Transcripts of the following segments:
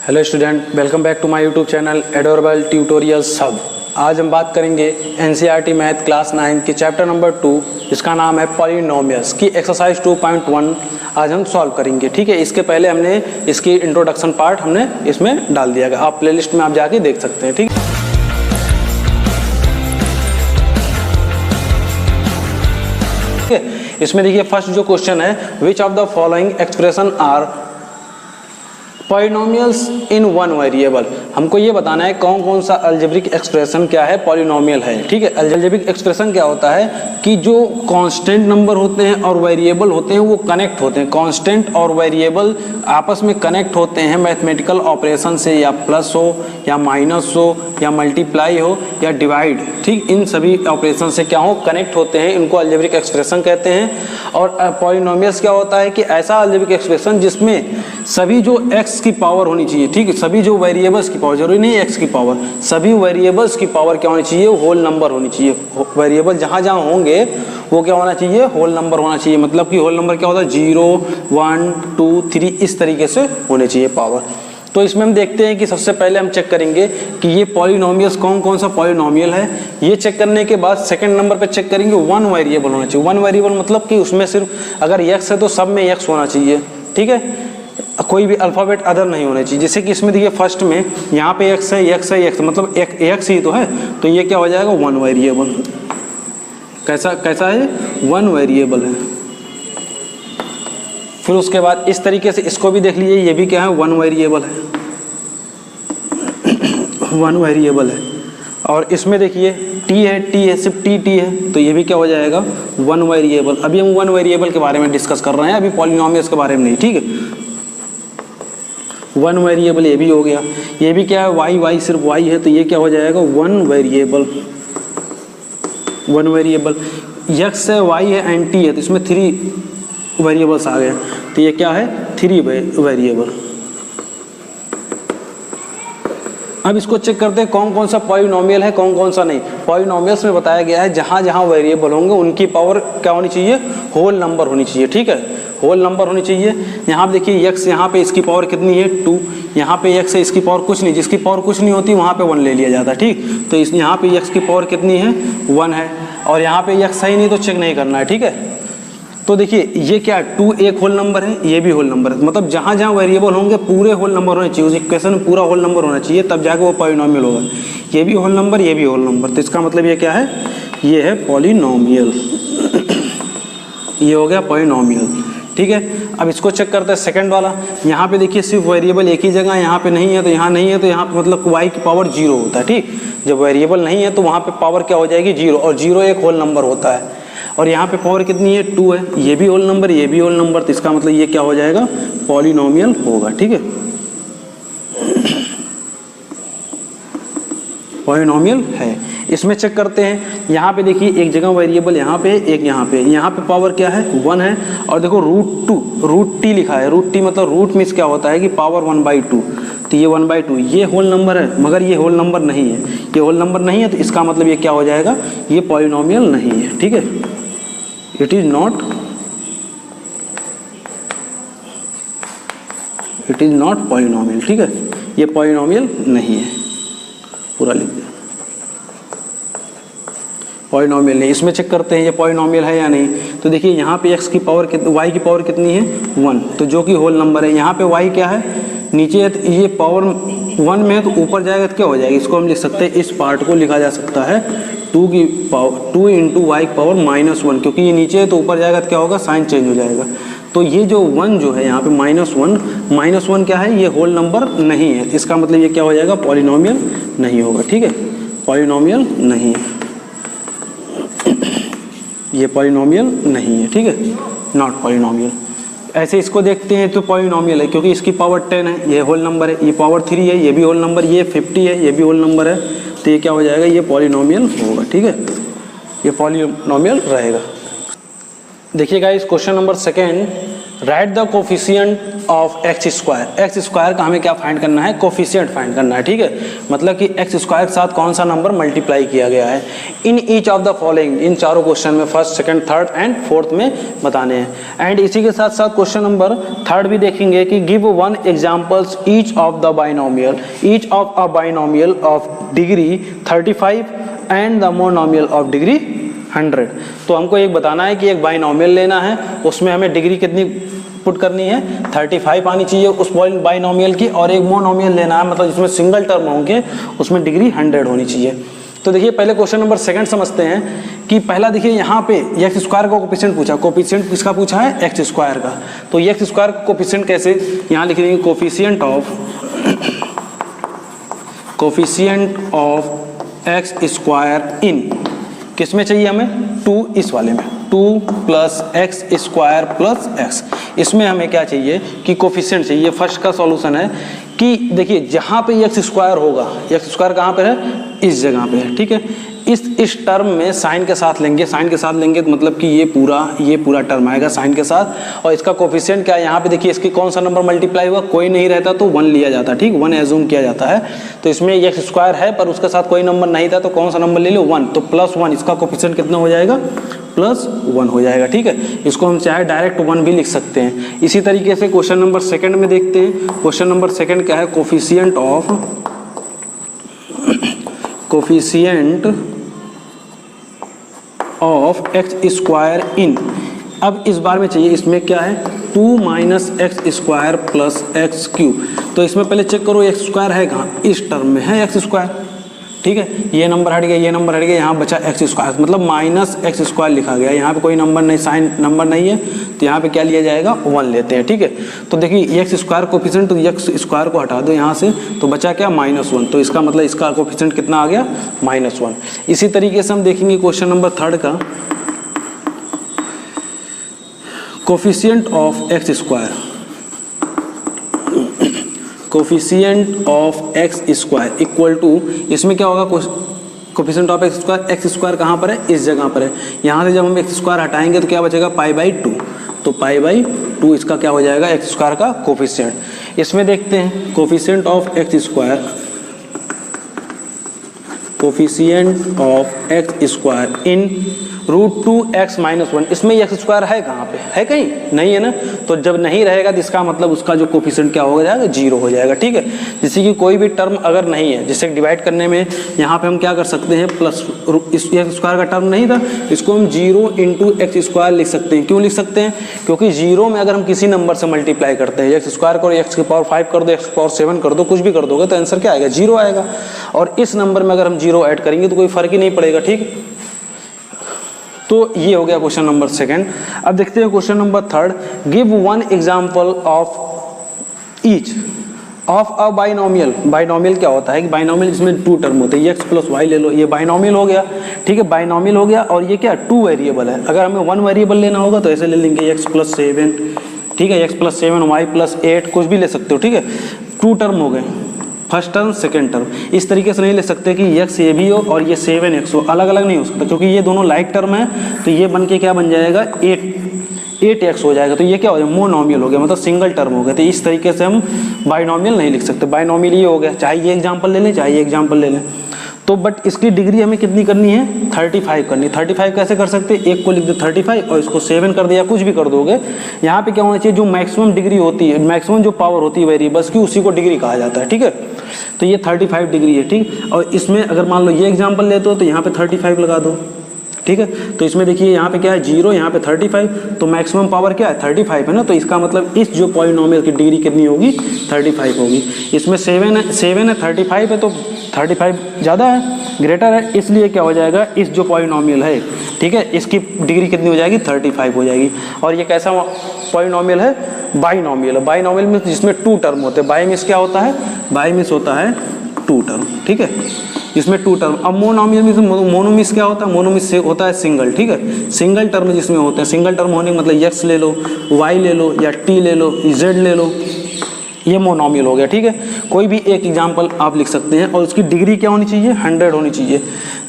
Hello student, welcome back to my YouTube channel adorable tutorials hub. आज हम बात करेंगे एनसीईआरटी मैथ क्लास 9 की चैप्टर नंबर 2 जिसका नाम है पॉलिनोमियल्स की एक्सरसाइज 2.1 आज हम सॉल्व करेंगे। ठीक है, इसके पहले हमने इसकी इंट्रोडक्शन पार्ट हमने इसमें डाल दिया गया, आप प्लेलिस्ट में आप जाके देख सकते हैं। ठीक है, इसमें देखिए फर्स्ट जो क्वेश्चन है, which of the following expression are polynomials in one variable. हमको ये बताना है कौन कौन सा अलजेब्रिक एक्सप्रेशन क्या है, पॉलिनोमियल है। ठीक है, अलजेब्रिक एक्सप्रेशन क्या होता है कि जो कांस्टेंट नंबर होते हैं और वेरिएबल होते हैं वो कनेक्ट होते हैं। कांस्टेंट और वेरिएबल आपस में कनेक्ट होते हैं मैथमेटिकल ऑपरेशन से, या प्लस हो या माइनस हो या मल्टीप्लाई हो या डिवाइड। ठीक, इन सभी ऑपरेशन से क्या हो, कनेक्ट होते हैं, इनको अलजेब्रिक एक्सप्रेशन कहते हैं। और पॉलिनोमियल्स क्या होता है कि ऐसा अलजेब्रिक एक्सप्रेशन जिसमें सभी जो एक्स की पावर होनी चाहिए, ठीक है, सभी जो वेरिएबल्स की पावर, जरूरी नहीं एक्स की पावर, सभी वेरिएबल्स की पावर क्या होनी चाहिए, होल नंबर होनी चाहिए। वेरिएबल जहाँ जहाँ होंगे वो क्या होना चाहिए, होल नंबर होना चाहिए। मतलब कि होल नंबर क्या होता है, 0, 1, 2, 3 इस तरीके से होने चाहिए पावर। तो इसमें हम देखते हैं कि सबसे पहले हम चेक करेंगे कि ये पॉलिनोमियल्स कौन कौन सा पॉलिनोमियल है। ये चेक करने के बाद सेकंड नंबर पे चेक करेंगे वन वेरिएबल होना चाहिए। वन वेरिएबल मतलब कि उसमें सिर्फ अगर एक्स है तो सब में एक्स होना चाहिए। ठीक है, कोई भी अल्फ़ाबेट अदर नहीं होना चाहिए। जैसे कि इसमें देखिए फर्स्ट में यहाँ पे एक्स है, एक्स है, एक्स मतलब एक्स ही तो है, तो ये क्या हो जाएगा, वन वेरिएबल। कैसा है, वन वेरिएबल है। फिर उसके बाद इस तरीके से इसको भी देख लीजिए, ये भी क्या है, वन वेरिएबल है, वन वेरिएबल है। और इसमें देखिए टी है, सिर्फ टी है, तो ये भी क्या हो जाएगा, वन वेरिएबल। अभी हम वन वेरिएबल के बारे में डिस्कस कर रहे हैं, अभी पॉलिनोमियल्स के बारे में नहीं। ठीक है, वन वेरिएबल ये भी हो गया। ये भी क्या है, वाई सिर्फ वाई है, तो ये क्या हो जाएगा, one variable. One variable x है, वाई है एंड टी है, तो इसमें 3 वेरिएबल्स आ गए, तो ये क्या है, 3 वेरिएबल। अब इसको चेक करते हैं कौन कौन सा पॉलिनोमियल है, कौन कौन सा नहीं। पॉलिनोमियल्स में बताया गया है जहाँ जहाँ वेरिएबल होंगे उनकी पावर क्या होनी चाहिए, होल नंबर होनी चाहिए। ठीक है, होल नंबर होनी चाहिए। यहाँ पे देखिए एक्स, यहाँ पे इसकी पावर कितनी है, 2, यहाँ पे एक्स है, इसकी पावर कुछ नहीं, जिसकी पावर कुछ नहीं होती वहाँ पे 1 ले लिया जाता है। ठीक, तो इस यहाँ पे एक्स की पावर कितनी है, 1 है, और यहाँ पे एक्स है ही नहीं तो चेक नहीं करना है। ठीक है, तो देखिए ये क्या, 2 एक होल नंबर है, ये भी होल नंबर है। मतलब जहाँ जहाँ वेरिएबल होंगे पूरे होल नंबर होने चाहिए, उस इक्वेशन में पूरा होल नंबर होना चाहिए, तब जाके वो पॉलिनोमियल होगा। ये भी होल नंबर, ये भी होल नंबर, तो इसका मतलब ये क्या है, ये है पॉलिनोमियल। ये हो गया पॉलिनोमियल। ठीक है, अब इसको चेक करते हैं सेकंड वाला। यहाँ पे देखिए सिर्फ वेरिएबल एक ही जगह, यहाँ पे नहीं है तो यहाँ नहीं है, तो यहाँ पे मतलब y की पावर 0 होता है। ठीक, जब वेरिएबल नहीं है तो वहाँ पे पावर क्या हो जाएगी, 0, और 0 एक होल नंबर होता है। और यहाँ पे पावर कितनी है, 2 है, ये भी होल नंबर, ये भी होल नंबर, तो इसका मतलब ये क्या हो जाएगा, पॉलिनोमियल होगा। ठीक है, पॉलिनोमियल है। इसमें चेक करते हैं, यहाँ पे देखिए एक जगह वेरिएबल यहाँ पे, एक यहाँ पे पावर क्या है, 1 है, और देखो रूट टी लिखा है। रूट टी मतलब रूट मीन्स क्या होता है कि पावर 1/2, तो ये 1/2 ये होल नंबर है, मगर ये होल नंबर नहीं है, ये होल नंबर नहीं है, तो इसका मतलब ये क्या हो जाएगा, ये पॉलिनोमियल नहीं है। ठीक है, इट इज नॉट पॉलिनोमियल। ठीक है, ये पॉलिनोमियल नहीं है, पूरा लिख दिया, पॉलिनोमियल नहीं। इसमें चेक करते हैं ये पॉलिनोमियल है या नहीं। तो देखिए यहाँ पे x की पावर y की पावर कितनी है, 1, तो जो कि होल नंबर है। यहाँ पे y क्या है, नीचे है, तो ये पावर 1 में है, तो ऊपर जाएगा तो क्या हो जाएगा, इसको हम लिख सकते हैं, इस पार्ट को लिखा जा सकता है 2 की पावर 2 × y की पावर -1, क्योंकि ये नीचे है तो ऊपर जाएगा तो क्या होगा, साइन चेंज हो जाएगा। तो ये जो 1 जो है यहाँ पे -1 क्या है, ये होल नंबर नहीं है, इसका मतलब ये क्या हो जाएगा, पॉलिनोमियल नहीं होगा। ठीक है, पॉलिनोमियल नहीं है, ये पॉलिनोमियल नहीं है। ठीक है, नॉट पॉलिनोमियल। ऐसे इसको देखते हैं तो पॉलिनोमियल है, क्योंकि इसकी पावर 10 है, ये होल नंबर है, ये पावर 3 है, ये भी होल नंबर, ये 50 है, ये भी होल नंबर है, तो ये क्या हो जाएगा, ये पॉलिनोमियल होगा। ठीक है, ये पॉलिनोमियल रहेगा। देखिएगा इस question number second, right the coefficient of x square. X square का हमें क्या फाइंड करना है, कोफिशिएंट फाइंड करना है, ठीक है। मतलब कि एक्स स्क्वायर के साथ कौन सा नंबर मल्टीप्लाई किया गया है। In each of the following, इन चारों क्वेश्चन में first, second, third and fourth में बताने हैं। एंड इसी के साथ साथ क्वेश्चन नंबर थर्ड भी देखेंगे कि give one examples each of the binomial, each of a binomial of degree 35 and the monomial of degree 100। तो हमको एक बताना है कि एक बाइनोमियल लेना है, उसमें हमें डिग्री कितनी पुट करनी है, 35 आनी चाहिए उस बाइनोमियल की, और एक मोनोमियल लेना है, मतलब जिसमें सिंगल टर्म होंगे उसमें डिग्री 100 होनी चाहिए। तो देखिए पहले क्वेश्चन नंबर सेकंड समझते हैं कि पहला देखिए यहाँ पे एक्स स्क्वायर का कोफिशिएंट पूछा। कोफिशिएंट किसका पूछा है, एक्स स्क्वायर का। तो एक्स स्क्वायर का कोफिशिएंट कैसे, यहाँ लिख देंगे कोफिशिएंट ऑफ एक्स स्क्वायर इन, किस में चाहिए हमें, 2, इस वाले में 2 plus x square plus x. इसमें हमें क्या चाहिए कि कोफिशिएंट चाहिए। फर्स्ट का सॉल्यूशन है कि देखिए जहाँ पे एक्स स्क्वायर होगा, एक्स स्क्वायर कहाँ पे है, इस जगह पे है, ठीक है। इस टर्म में साइन के साथ लेंगे, साइन के साथ लेंगे तो मतलब कि ये पूरा टर्म आएगा साइन के साथ। और इसका कोफिशिएंट क्या है, यहाँ पे देखिए इसकी कौन सा नंबर मल्टीप्लाई हुआ, कोई नहीं रहता तो 1 लिया जाता है, ठीक, 1 एज्यूम किया जाता है। तो इसमें एक्स स्क्वायर है पर उसके साथ कोई नंबर नहीं था तो कौन सा नंबर ले लो, 1। तो +1, इसका कोफिशिएंट कितना हो जाएगा, +1 हो जाएगा, ठीक है। इसको हम चाहे डायरेक्ट 1 भी लिख सकते हैं। इसी तरीके से क्वेश्चन नंबर सेकंड में देखते हैं। क्वेश्चन नंबर सेकंड क्या है, कोफिशिएंट ऑफ एक्स स्क्वायर इन। अब इस बार में चाहिए, इसमें क्या है, 2 minus x square plus x cube. तो इसमें पहले चेक करो एक्स स्क्वायर है कहाँ, इस टर्म में है एक्स स्क्वायर, ठीक है। ये नंबर हट गया, ये नंबर हट गया, यहाँ बचा एक्स स्क्वायर, मतलब माइनस एक्स स्क्वायर लिखा गया। यहाँ पे कोई नंबर नहीं, साइन नंबर नहीं है, तो यहाँ पे क्या लिया जाएगा, 1 लेते हैं, ठीक है। तो देखिए एक्स स्क्वायर कोफिशिएंट, तो एक्स स्क्वायर को हटा दो यहाँ से, तो बचा क्या, -1। तो इसका मतलब इसका कोफिशिएंट कितना आ गया, -1। इसी तरीके से हम देखेंगे क्वेश्चन नंबर थर्ड का, coefficient of x square, coefficient of x square equal to, इसमें क्या होगा, कोफिशिएंट ऑफ एक्स स्क्वायर कहाँ पर है, इस जगह पर है। यहाँ से जब हम एक्स स्क्वायर हटाएंगे तो क्या बचेगा, π/2। तो π/2 इसका क्या हो जाएगा, एक्स स्क्वायर का कोफिशिएंट। इसमें देखते हैं coefficient of x square, coefficient of x square in √2x - 1। इसमें एक्स स्क्वायर है कहाँ पे, है कहीं नहीं है ना। तो जब नहीं रहेगा तो इसका मतलब उसका जो कोफिशिएंट क्या हो जाएगा, 0 हो जाएगा, ठीक है। जैसे कि कोई भी टर्म अगर नहीं है, जिसे डिवाइड करने में यहाँ पे हम क्या कर सकते हैं, प्लस इस एक्स स्क्वायर का टर्म नहीं था, इसको हम 0 × एक्स स्क्वायर लिख सकते हैं। क्यों लिख सकते हैं, क्योंकि 0 में अगर हम किसी नंबर से मल्टीप्लाई करते हैं, एक्स स्क्वायर को एक्स की पावर 5 कर दो, एक्स की पावर 7 कर दो, कुछ भी कर दोगे तो आंसर क्या आएगा, 0 आएगा। और इस नंबर में अगर हम 0 ऐड करेंगे तो कोई फर्क ही नहीं पड़ेगा, ठीक। तो ये हो गया क्वेश्चन नंबर सेकंड। अब देखते हैं question number third, give one example of each of a binomial. Binomial क्या होता है कि बाइनोमियल जिसमें 2 टर्म होते हैं, x + y ले लो, ये बाइनोमियल हो गया, ठीक है, बाइनोमियल हो गया। और ये क्या 2 वेरिएबल है। अगर हमें 1 वेरिएबल लेना होगा तो ऐसे ले लेंगे x + 7, ठीक है, x + 7 y + 8, कुछ भी ले सकते हो, ठीक है। 2 टर्म हो गए, फर्स्ट टर्म सेकेंड टर्म। इस तरीके से नहीं ले सकते कि x ये भी हो और ये 7x हो, अलग अलग नहीं हो सकता, क्योंकि ये दोनों लाइक टर्म है। तो ये बन के क्या बन जाएगा, 8x हो जाएगा। तो ये क्या हो जाएगा, मोनोमियल हो गया, मतलब सिंगल टर्म हो गया। तो इस तरीके से हम बाइनोमियल नहीं लिख सकते। बाइनोमियल ये हो गया, चाहे ये एग्जाम्पल ले लें, चाहे ये एग्जाम्पल ले लें। तो बट इसकी डिग्री हमें कितनी करनी है, 35 करनी है। 35 कैसे कर सकते हैं, एक को लिख दो 35 और इसको 7 कर दिया, कुछ भी कर दोगे। यहाँ पे क्या होना चाहिए, जो मैक्सिमम डिग्री होती है, मैक्सिमम जो पावर होती है वेरिएबल्स की, उसी को डिग्री कहा जाता है, ठीक है। तो ये 35 डिग्री है, ठीक। और इसमें अगर मान लो ये एग्जाम्पल लेते हो तो यहाँ पे 35 लगा दो, ठीक है। तो इसमें देखिए यहाँ पे क्या है 0, यहाँ पे 35, तो मैक्सिमम पावर क्या है 35 है ना। तो इसका मतलब इस जो पॉलिनोमियल की डिग्री कितनी होगी, 35 होगी। इसमें 7 है 35 है, तो 35 ज़्यादा है, ग्रेटर है, इसलिए क्या हो जाएगा, इस जो पॉलिनोमियल है, ठीक है, इसकी डिग्री कितनी हो जाएगी, 35 हो जाएगी। और ये कैसा पॉलिनोमियल है, बाइनोमियल है। बाइनोमियल में जिसमें 2 टर्म होते हैं, बाई मिस क्या होता है, बाई मिस होता है 2 टर्म, ठीक है, इसमें 2 टर्म। अब मोनोमियल में मोनोमिस क्या होता है, मोनोमिस से होता है सिंगल, ठीक है, सिंगल टर्म जिसमें होते हैं। सिंगल टर्म होने का मतलब x ले लो, y ले लो, या t ले लो, z ले लो, ये मोनोमियल हो गया, ठीक है। कोई भी एक एग्जाम्पल आप लिख सकते हैं और उसकी डिग्री क्या होनी चाहिए, 100 होनी चाहिए।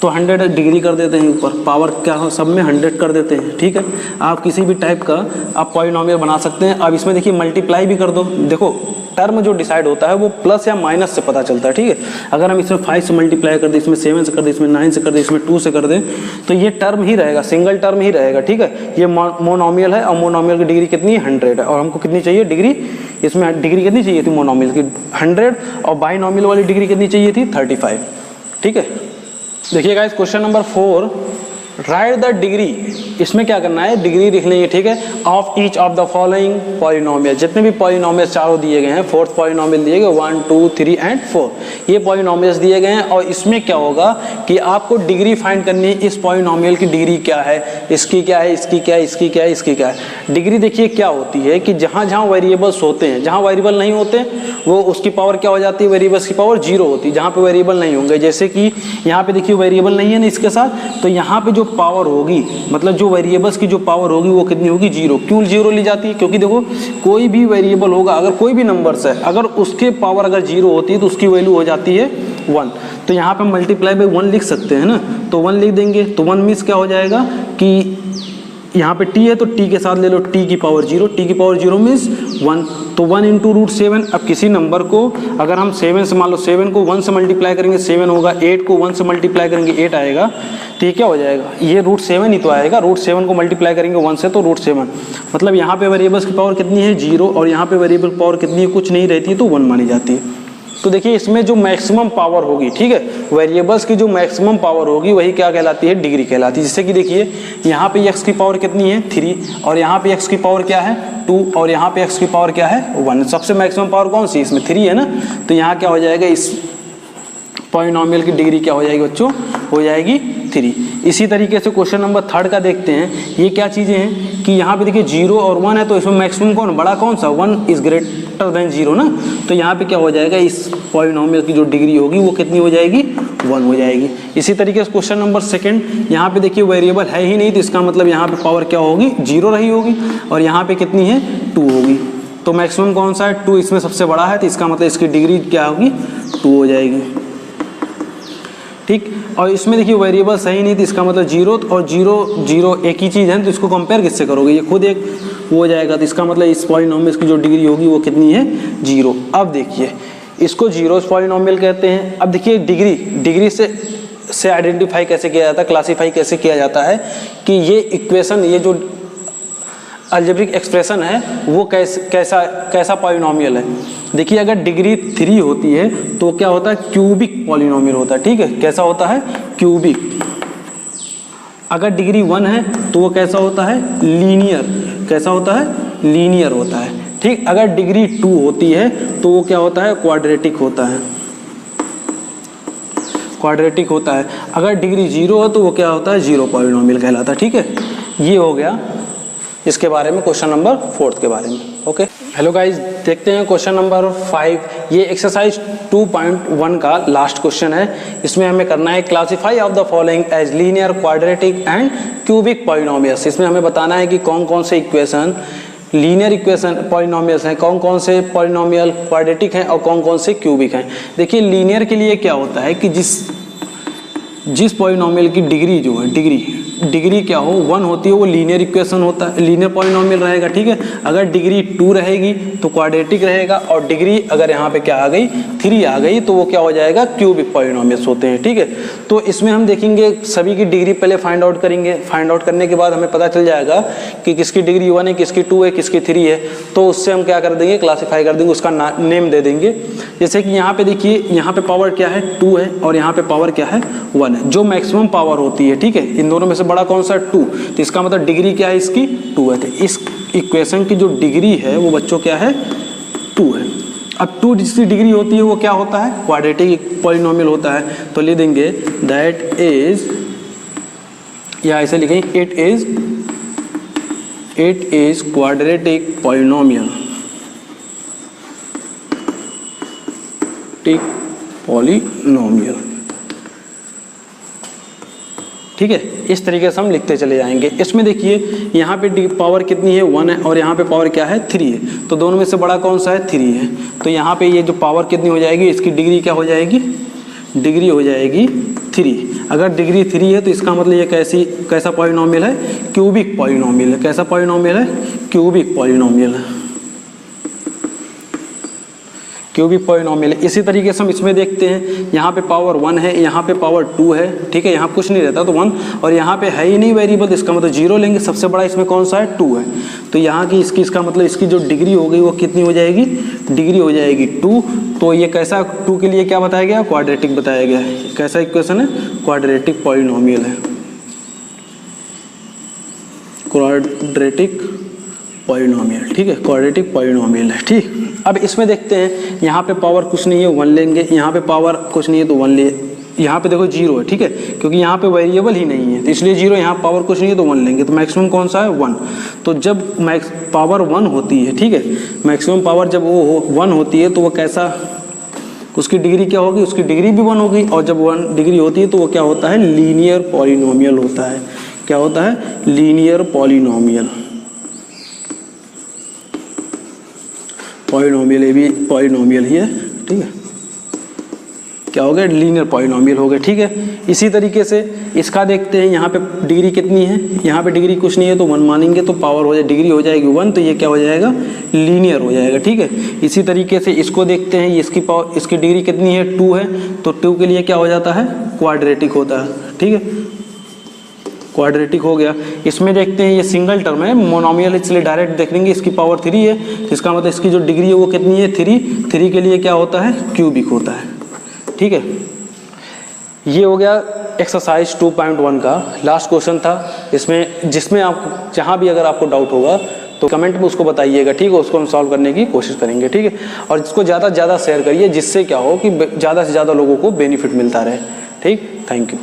तो 100 डिग्री कर देते हैं ऊपर, पावर क्या हो सब में 100 कर देते हैं, ठीक है। आप किसी भी टाइप का आप पॉलिनोमियल बना सकते हैं। अब इसमें देखिए मल्टीप्लाई भी कर दो, देखो टर्म जो डिसाइड होता है वो प्लस या माइनस से पता चलता है, ठीक है। अगर हम इसमें 5 से मल्टीप्लाई कर दें, इसमें 7 से कर दें, इसमें 9 से कर दें, इसमें 2 से कर दें, तो ये टर्म ही रहेगा, सिंगल टर्म ही रहेगा, ठीक है। ये मोनोमियल है और मोनोमियल की डिग्री कितनी है, 100 है। और हमको कितनी चाहिए डिग्री, इसमें डिग्री कितनी चाहिए थी मोनोमियल की 100, और बाइनोमियल वाली डिग्री कितनी चाहिए थी 35, ठीक है। देखिए guys question number 4, right the degree, इसमें क्या करना है, डिग्री लिख लेंगे, ठीक है, of each of the following polynomial, जितने भी पॉलिनोमियल चारों दिए गए हैं, 4th पॉलिनोमियल दिए गए 1 2 3 एंड 4, ये पॉलिनोमियल्स दिए गए हैं। और इसमें क्या होगा कि आपको डिग्री फाइंड करनी है, इस पॉलिनोमियल की डिग्री क्या है, इसकी क्या है, इसकी क्या है, इसकी क्या है, इसकी क्या है। डिग्री देखिए क्या होती है कि जहाँ जहाँ वेरिएबल्स होते हैं, जहाँ वेरिएबल नहीं होते वो उसकी पावर क्या हो जाती है, वेरिएबल्स की पावर 0 होती है। जहाँ पे वेरिएबल नहीं होंगे, जैसे कि यहाँ पे देखिए वेरिएबल नहीं है ना इसके साथ, तो यहाँ पे जो पावर होगी, मतलब जो वेरिएबल्स की जो पावर होगी वो कितनी होगी, 0। क्यों 0 ली जाती है, क्योंकि देखो कोई भी वेरिएबल होगा, अगर कोई भी नंबर्स है, अगर उसके पावर अगर 0 होती है तो उसकी वैल्यू हो जाती है 1। तो यहाँ पे मल्टीप्लाई बाई 1 लिख सकते हैं ना, तो 1 लिख देंगे। तो 1 मीन्स क्या हो जाएगा कि यहाँ पे t है तो t के साथ ले लो t की पावर 0, t की पावर 0 मीन्स 1, तो 1 इंटू रूट 7। अब किसी नंबर को अगर हम 7 से मान लो, 7 को 1 से मल्टीप्लाई करेंगे 7 होगा, 8 को 1 से मल्टीप्लाई करेंगे 8 आएगा, तो ये क्या हो जाएगा, ये रूट 7 ही तो आएगा। रूट 7 को मल्टीप्लाई करेंगे 1 से तो रूट 7, मतलब यहाँ पे वेरिएबल्स की पावर कितनी है 0, और यहाँ पे वेरिएबल पावर कितनी है, कुछ नहीं रहती है तो 1 मानी जाती है। तो देखिए इसमें जो मैक्सिमम पावर होगी, ठीक है, वेरिएबल्स की जो मैक्सिमम पावर होगी वही क्या कहलाती है, डिग्री कहलाती है। जैसे कि देखिए यहाँ पे x की पावर कितनी है 3, और यहाँ पे x की पावर क्या है 2, और यहाँ पे x की पावर क्या है 1। सबसे मैक्सिमम पावर कौन सी, इसमें 3 है ना, तो यहाँ क्या हो जाएगा, इस पॉलिनोमियल की डिग्री क्या हो जाएगी बच्चों, हो जाएगी 3। इसी तरीके से क्वेश्चन नंबर 3 का देखते हैं। ये क्या चीज़ें हैं कि यहाँ पे देखिए 0 और 1 है, तो इसमें मैक्सिमम कौन बड़ा कौन सा, 1 इज ग्रेटर देन 0 ना, तो यहाँ पे क्या हो जाएगा, इस पॉलिनोमियल की जो डिग्री होगी वो कितनी हो जाएगी, 1 हो जाएगी। इसी तरीके से क्वेश्चन नंबर 2, यहाँ पे देखिए वेरिएबल है ही नहीं, तो इसका मतलब यहाँ पे पावर क्या होगी, 0 रही होगी, और यहाँ पे कितनी है 2 होगी, तो मैक्सिमम कौन सा है 2, इसमें सबसे बड़ा है, तो इसका मतलब इसकी डिग्री क्या होगी 2 हो जाएगी, ठीक। और इसमें देखिए वेरिएबल सही नहीं थी, इसका मतलब 0, और 0 0 एक ही चीज़ है, तो इसको कंपेयर किससे करोगे, ये खुद एक वो हो जाएगा, तो इसका मतलब इस पॉलिनोमियल की जो डिग्री होगी वो कितनी है 0। अब देखिए इसको 0 पॉलिनोमियल कहते हैं। अब देखिए डिग्री से आइडेंटिफाई कैसे किया जाता है, क्लासीफाई कैसे किया जाता है कि ये इक्वेशन, ये जो अलजेब्रिक एक्सप्रेशन है वो कैसा पॉलिनोमियल है। देखिए अगर डिग्री 3 होती है तो क्या होता है, क्यूबिक पॉलिनोमियल होता है, ठीक है। कैसा होता है, क्यूबिक। अगर डिग्री 1 है तो वो कैसा होता है, लीनियर। कैसा होता है, लीनियर होता है, ठीक। अगर डिग्री 2 होती है तो वो क्या होता है, क्वाड्रेटिक होता है, क्वाड्रेटिक होता है। अगर डिग्री 0 है तो वो क्या होता है, 0 पॉलिनोमियल कहलाता है, ठीक है। ये हो गया इसके बारे में, क्वेश्चन नंबर 4 के बारे में। ओके, हेलो गाइस, देखते हैं क्वेश्चन नंबर 5। ये एक्सरसाइज 2.1 का लास्ट क्वेश्चन है। इसमें हमें करना है classify of the following as linear, quadratic and cubic polynomials. इसमें हमें बताना है कि कौन कौन से इक्वेशन लीनियर इक्वेशन पॉलिनोमियल्स हैं, कौन कौन से पॉलिनोमियल क्वाड्रेटिक हैं और कौन कौन से क्यूबिक हैं। देखिए लीनियर के लिए क्या होता है कि जिस पॉलिनोमियल की डिग्री जो है, डिग्री क्या हो 1 होती है, वो लीनियर इक्वेशन होता है, लीनियर पॉलिनोमियल रहेगा, ठीक है। अगर डिग्री 2 रहेगी तो क्वाड्रेटिक रहेगा, और डिग्री अगर यहाँ पे क्या आ गई 3 आ गई तो वो क्या हो जाएगा, क्यूबिक पॉलिनोमियल्स होते हैं, ठीक है। तो इसमें हम देखेंगे सभी की डिग्री पहले फाइंड आउट करेंगे। फाइंड आउट करने के बाद हमें पता चल जाएगा कि किसकी डिग्री 1 है, किसकी 2 है, किसकी 3 है, तो उससे हम क्या कर देंगे, क्लासीफाई कर देंगे, उसका नेम दे देंगे। जैसे कि यहाँ पे देखिए, यहाँ पे पावर क्या है 2 है, और यहाँ पे पावर क्या है 1 है, जो मैक्सिमम पावर होती है, ठीक है। इन दोनों में से बड़ा कौन सा 2, तो इसका मतलब डिग्री क्या है इसकी 2 है। तो इस इक्वेशन की जो डिग्री है वो बच्चों क्या है 2 है। अब 2 जिसकी डिग्री होती है वो क्या होता है, क्वाड्रेटिक पॉलिनोमियल होता है। तो ले देंगे दैट इज, या ऐसे लिखेंगे इट इज क्वाड्रेटिक पॉलिनोमियल, ठीक, पॉलिनोमियल, ठीक है, इस तरीके से हम लिखते चले जाएंगे। इसमें देखिए यहाँ पे पावर कितनी है 1 है और यहाँ पे पावर क्या है 3 है, तो दोनों में से बड़ा कौन सा है 3 है। तो यहाँ पे ये जो पावर कितनी हो जाएगी, इसकी डिग्री क्या हो जाएगी, डिग्री हो जाएगी 3। अगर डिग्री 3 है तो इसका मतलब ये कैसा पॉलिनोमियल है, क्यूबिक पॉलिनोमियल है। कैसा पॉलिनोमियल है, क्यूबिक पॉलिनोमियल है, क्यूबिक पॉलिनोमियल है। इसी तरीके से हम इसमें देखते हैं, यहाँ पे पावर 1 है, यहाँ पे पावर 2 है, ठीक है, यहाँ कुछ नहीं रहता तो 1, और यहाँ पे है ही नहीं वेरिएबल, तो इसका मतलब 0 लेंगे। सबसे बड़ा इसमें कौन सा है 2 है, तो यहाँ की इसका मतलब इसकी जो डिग्री हो गई वो कितनी हो जाएगी, डिग्री हो जाएगी 2। तो ये कैसा 2 के लिए क्या बताया गया, क्वाड्रेटिक बताया गया है। कैसा इक्वेशन है, क्वाड्रेटिक पॉलिनोमियल है, क्वाड्रेटिक पॉलिनोमियल, ठीक है, क्वाड्रेटिक पॉलिनोमियल है। ठीक, अब इसमें देखते हैं, यहाँ पे पावर कुछ नहीं है 1 लेंगे, यहाँ पे पावर कुछ नहीं है तो 1 ले, यहाँ पे देखो 0 है, ठीक है, क्योंकि यहाँ पे वेरिएबल ही नहीं है तो इसलिए 0, यहाँ पावर कुछ नहीं है तो 1 लेंगे। तो मैक्सिमम कौन सा है 1। तो जब पावर 1 होती है, ठीक है, मैक्सिमम पावर जब वो 1 होती है तो वो कैसा, उसकी डिग्री क्या होगी, उसकी डिग्री भी 1 होगी, और जब 1 डिग्री होती है तो वो क्या होता है, लीनियर पॉलिनोमियल होता है। क्या होता है, लीनियर पॉलिनोमियल। पॉलिनोमियल ये भी पॉलिनोमियल ही है, ठीक है, क्या हो गया, लीनियर पॉलिनोमियल हो गया। ठीक है, इसी तरीके से इसका देखते हैं, यहाँ पे डिग्री कितनी है, यहाँ पे डिग्री कुछ नहीं है तो 1 मानेंगे, तो पावर हो जाए, डिग्री हो जाएगी 1, तो ये क्या हो जाएगा, लीनियर हो जाएगा। ठीक है, इसी तरीके से इसको देखते हैं, इसकी पावर, इसकी डिग्री कितनी है 2 है, तो 2 के लिए क्या हो जाता है, क्वाड्रेटिक होता है। ठीक है, क्वाड्रेटिक हो गया। इसमें देखते हैं, ये सिंगल टर्म है, मोनोमियल, इसलिए डायरेक्ट देख लेंगे, इसकी पावर 3 है, इसका मतलब इसकी जो डिग्री है वो कितनी है 3 के लिए क्या होता है, क्यूबिक होता है। ठीक है, ये हो गया एक्सरसाइज 2.1 का लास्ट क्वेश्चन था इसमें, जिसमें आप जहाँ भी अगर आपको डाउट होगा तो कमेंट में उसको बताइएगा, ठीक है, उसको हम सॉल्व करने की कोशिश करेंगे। ठीक है, और इसको ज़्यादा से ज़्यादा शेयर करिए, जिससे क्या हो कि ज़्यादा से ज़्यादा लोगों को बेनिफिट मिलता रहे। ठीक, थैंक यू।